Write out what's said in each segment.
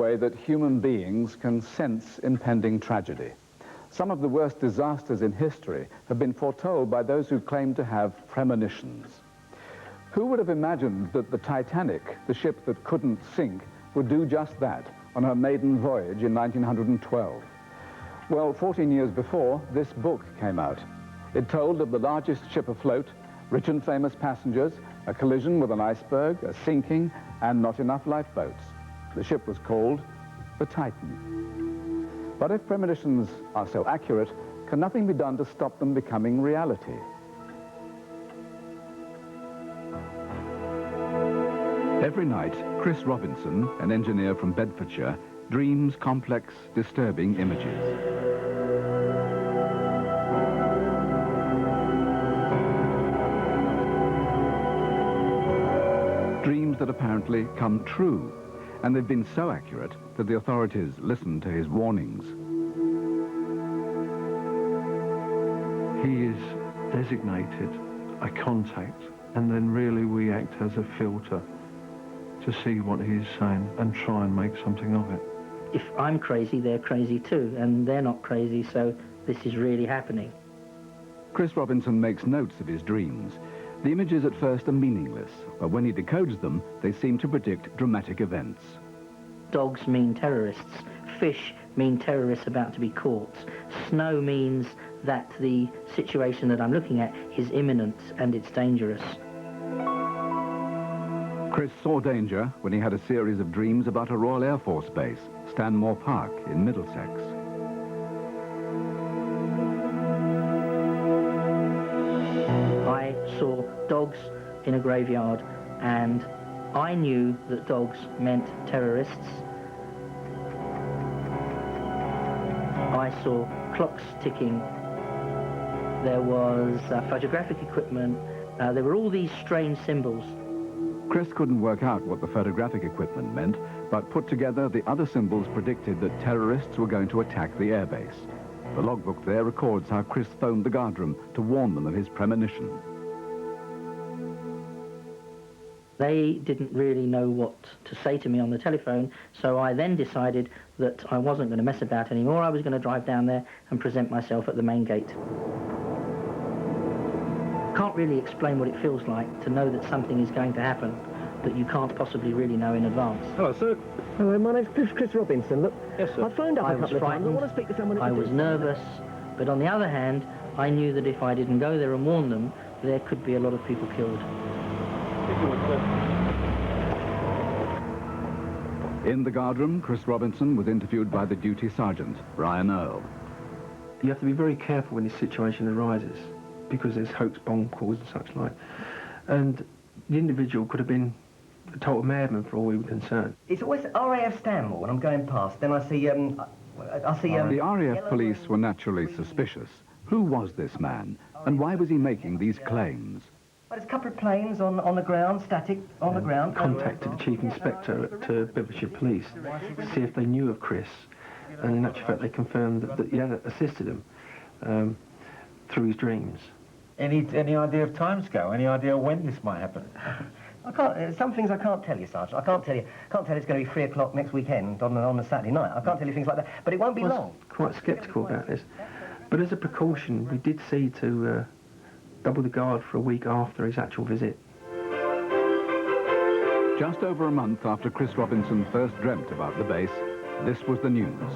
way that human beings can sense impending tragedy. Some of the worst disasters in history have been foretold by those who claim to have premonitions. Who would have imagined that the Titanic, the ship that couldn't sink, would do just that on her maiden voyage in 1912? Well, 14 years before, this book came out. It told of the largest ship afloat, rich and famous passengers, a collision with an iceberg, a sinking, and not enough lifeboats. The ship was called the Titan. But if premonitions are so accurate, can nothing be done to stop them becoming reality? Every night, Chris Robinson, an engineer from Bedfordshire, dreams complex, disturbing images. Dreams that apparently come true, and they've been so accurate that the authorities listen to his warnings. He is designated a contact, and then really we act as a filter to see what he's saying and try and make something of it. If I'm crazy, they're crazy too, and they're not crazy, so this is really happening. Chris Robinson makes notes of his dreams. The images at first are meaningless, but when he decodes them, they seem to predict dramatic events. Dogs mean terrorists. Fish mean terrorists about to be caught. Snow means that the situation that I'm looking at is imminent and it's dangerous. Chris saw danger when he had a series of dreams about a Royal Air Force base, Stanmore Park in Middlesex. I saw dogs in a graveyard, and I knew that dogs meant terrorists. I saw clocks ticking. There was photographic equipment. There were all these strange symbols. Chris couldn't work out what the photographic equipment meant, but put together the other symbols predicted that terrorists were going to attack the airbase. The logbook there records how Chris phoned the guardroom to warn them of his premonition. They didn't really know what to say to me on the telephone, so I then decided that I wasn't going to mess about anymore. I was going to drive down there and present myself at the main gate. Can't really explain what it feels like to know that something is going to happen that you can't possibly really know in advance. Hello, sir. Hello, my name's Chris Robinson. Look, yes, sir. I phoned up I a was couple of times. I frightened. want to speak to someone. I was nervous, but on the other hand, I knew that if I didn't go there and warn them, there could be a lot of people killed. In the guardroom, Chris Robinson was interviewed by the duty sergeant, Brian Earle. You have to be very careful when this situation arises, because there's hoax bomb calls and such like. And the individual could have been a total madman for all we were concerned. It's always RAF Stanmore when I'm going past. Then I see, The RAF police were naturally suspicious. Who was this man, and why was he making these claims? Well, there's a couple of planes on the ground, static, on the ground. Contacted the Chief Inspector at Bedfordshire Police to see if they knew of Chris, and in actual fact they confirmed that he had assisted him through his dreams. Any idea of timescale? Any idea when this might happen? I can't. Some things I can't tell you, Sergeant. I can't tell you. Can't tell you it's going to be 3 o'clock next weekend on a Saturday night. I can't tell you things like that. But it won't be long. I was quite sceptical about this, but as a precaution, we did see to double the guard for a week after his actual visit. Just over a month after Chris Robinson first dreamt about the base, this was the news.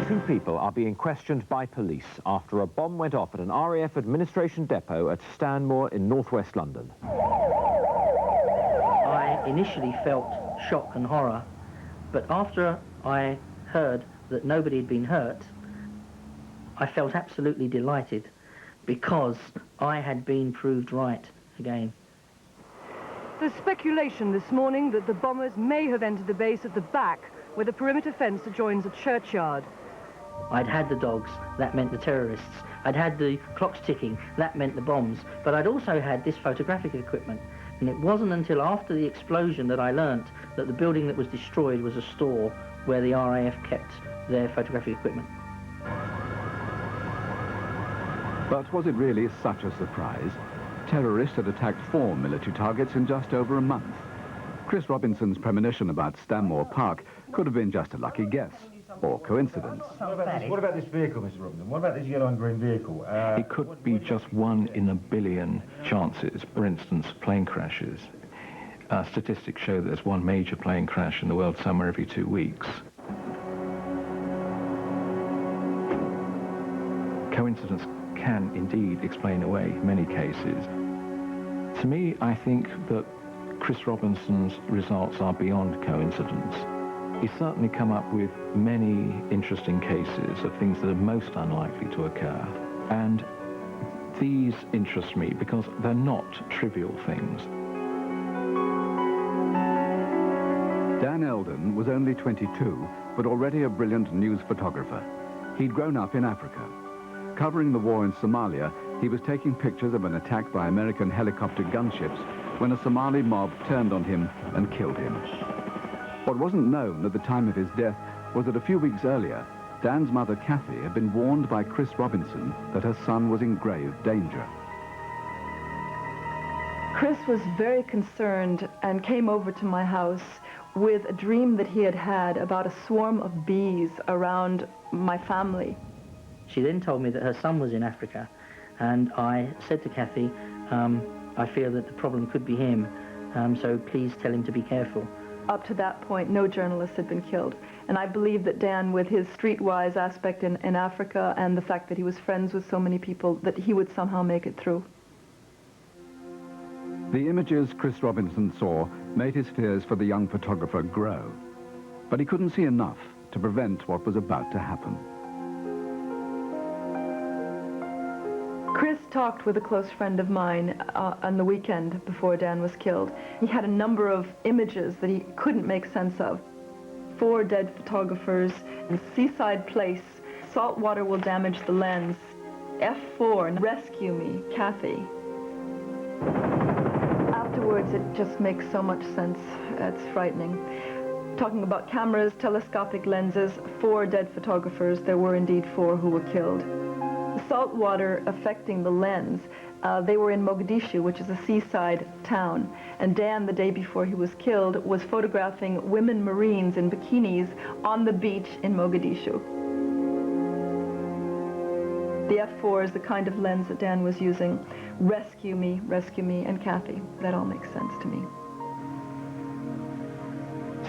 2 people are being questioned by police after a bomb went off at an RAF administration depot at Stanmore in northwest London. I initially felt shock and horror, but after I heard that nobody had been hurt, I felt absolutely delighted, because I had been proved right again. There's speculation this morning that the bombers may have entered the base at the back, where the perimeter fence adjoins a churchyard. I'd had the dogs, that meant the terrorists. I'd had the clocks ticking, that meant the bombs. But I'd also had this photographic equipment. And it wasn't until after the explosion that I learnt that the building that was destroyed was a store where the RAF kept their photographic equipment. But was it really such a surprise? Terrorists had attacked 4 military targets in just over a month. Chris Robinson's premonition about Stanmore Park could have been just a lucky guess, or coincidence. What about this vehicle, Mr. Robinson? What about this yellow and green vehicle? It could be just 1 in a billion chances. For instance, plane crashes. Statistics show that there's 1 major plane crash in the world somewhere every 2 weeks. Coincidence can indeed explain away many cases. To me, I think that Chris Robinson's results are beyond coincidence. He's certainly come up with many interesting cases of things that are most unlikely to occur. And these interest me because they're not trivial things. Dan Eldon was only 22, but already a brilliant news photographer. He'd grown up in Africa. Covering the war in Somalia, he was taking pictures of an attack by American helicopter gunships when a Somali mob turned on him and killed him. What wasn't known at the time of his death was that a few weeks earlier, Dan's mother, Kathy, had been warned by Chris Robinson that her son was in grave danger. Chris was very concerned and came over to my house with a dream that he had had about a swarm of bees around my family. She then told me that her son was in Africa, and I said to Kathy, I fear that the problem could be him, so please tell him to be careful. Up to that point, no journalist had been killed. And I believe that Dan, with his streetwise aspect in Africa and the fact that he was friends with so many people, that he would somehow make it through. The images Chris Robinson saw made his fears for the young photographer grow. But he couldn't see enough to prevent what was about to happen. Chris talked with a close friend of mine on the weekend before Dan was killed. He had a number of images that he couldn't make sense of. 4 dead photographers in Seaside Place. Salt water will damage the lens. F4, rescue me, Kathy. Afterwards, it just makes so much sense. It's frightening. Talking about cameras, telescopic lenses, 4 dead photographers. There were indeed 4 who were killed. The salt water affecting the lens, they were in Mogadishu, which is a seaside town. And Dan, the day before he was killed, was photographing women Marines in bikinis on the beach in Mogadishu. The F4 is the kind of lens that Dan was using. Rescue me, and Kathy. That all makes sense to me.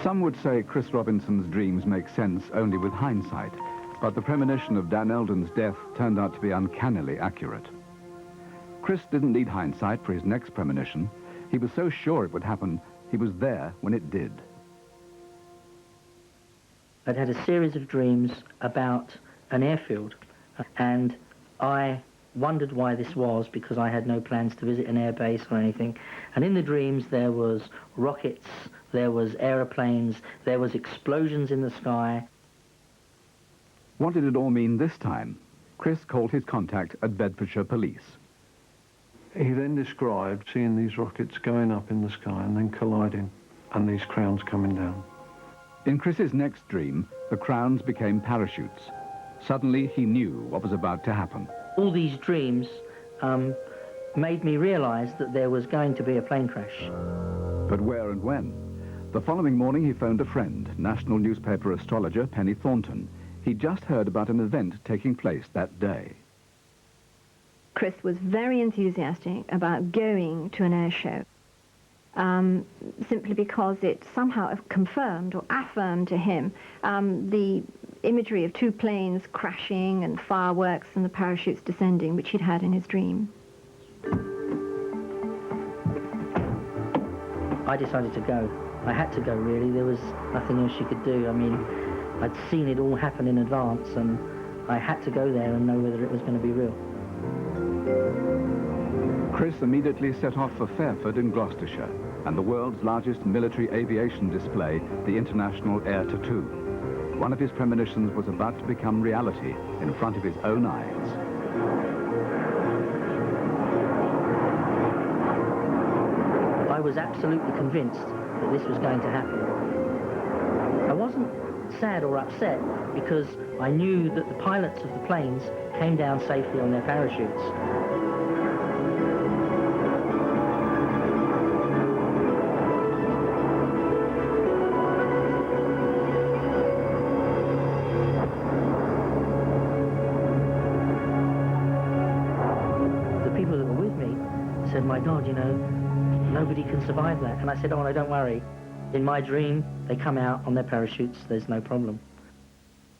Some would say Chris Robinson's dreams make sense only with hindsight, but the premonition of Dan Eldon's death turned out to be uncannily accurate. Chris didn't need hindsight for his next premonition. He was so sure it would happen, he was there when it did. I'd had a series of dreams about an airfield, and I wondered why this was, because I had no plans to visit an airbase or anything. And in the dreams there was rockets, there was aeroplanes, there was explosions in the sky. What did it all mean this time? Chris called his contact at Bedfordshire Police. He then described seeing these rockets going up in the sky and then colliding, and these crowns coming down. In Chris's next dream, the crowns became parachutes. Suddenly, he knew what was about to happen. All these dreams made me realize that there was going to be a plane crash. But where and when? The following morning, he phoned a friend, national newspaper astrologer Penny Thornton. He'd just heard about an event taking place that day. Chris was very enthusiastic about going to an air show, simply because it somehow confirmed or affirmed to him the imagery of 2 planes crashing and fireworks and the parachutes descending, which he'd had in his dream. I decided to go. I had to go, really. There was nothing else you could do. I mean, I'd seen it all happen in advance, and I had to go there and know whether it was going to be real. Chris immediately set off for Fairford in Gloucestershire and the world's largest military aviation display, the International Air Tattoo. One of his premonitions was about to become reality in front of his own eyes. I was absolutely convinced that this was going to happen. I wasn't sad or upset because I knew that the pilots of the planes came down safely on their parachutes. said, my God, you know, nobody can survive that. And I said, oh, no, don't worry. In my dream, they come out on their parachutes, there's no problem.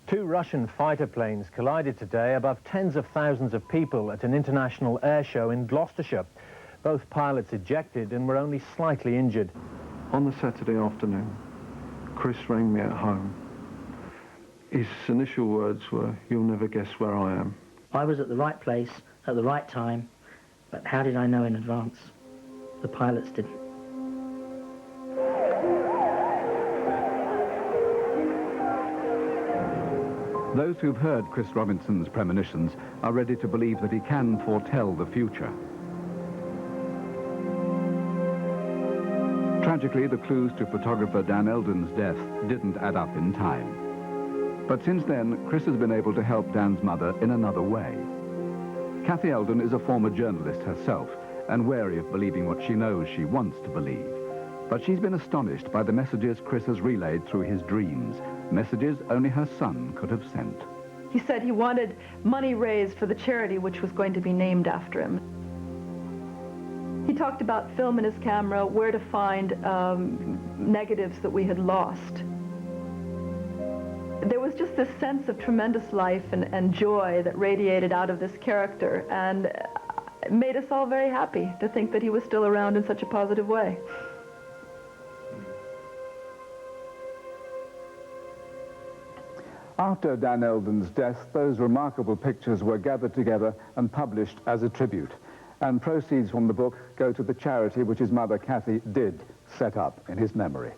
2 Russian fighter planes collided today above tens of thousands of people at an international air show in Gloucestershire. Both pilots ejected and were only slightly injured. On the Saturday afternoon, Chris rang me at home. His initial words were, "You'll never guess where I am." I was at the right place at the right time, but how did I know in advance? The pilots didn't. Those who've heard Chris Robinson's premonitions are ready to believe that he can foretell the future. Tragically, the clues to photographer Dan Eldon's death didn't add up in time. But since then, Chris has been able to help Dan's mother in another way. Kathy Eldon is a former journalist herself and wary of believing what she knows she wants to believe. But she's been astonished by the messages Chris has relayed through his dreams, messages only her son could have sent. He said he wanted money raised for the charity which was going to be named after him. He talked about film in his camera, where to find negatives that we had lost. There was just this sense of tremendous life and joy that radiated out of this character, and it made us all very happy to think that he was still around in such a positive way. After Dan Eldon's death, those remarkable pictures were gathered together and published as a tribute. And proceeds from the book go to the charity which his mother, Kathy, did set up in his memory.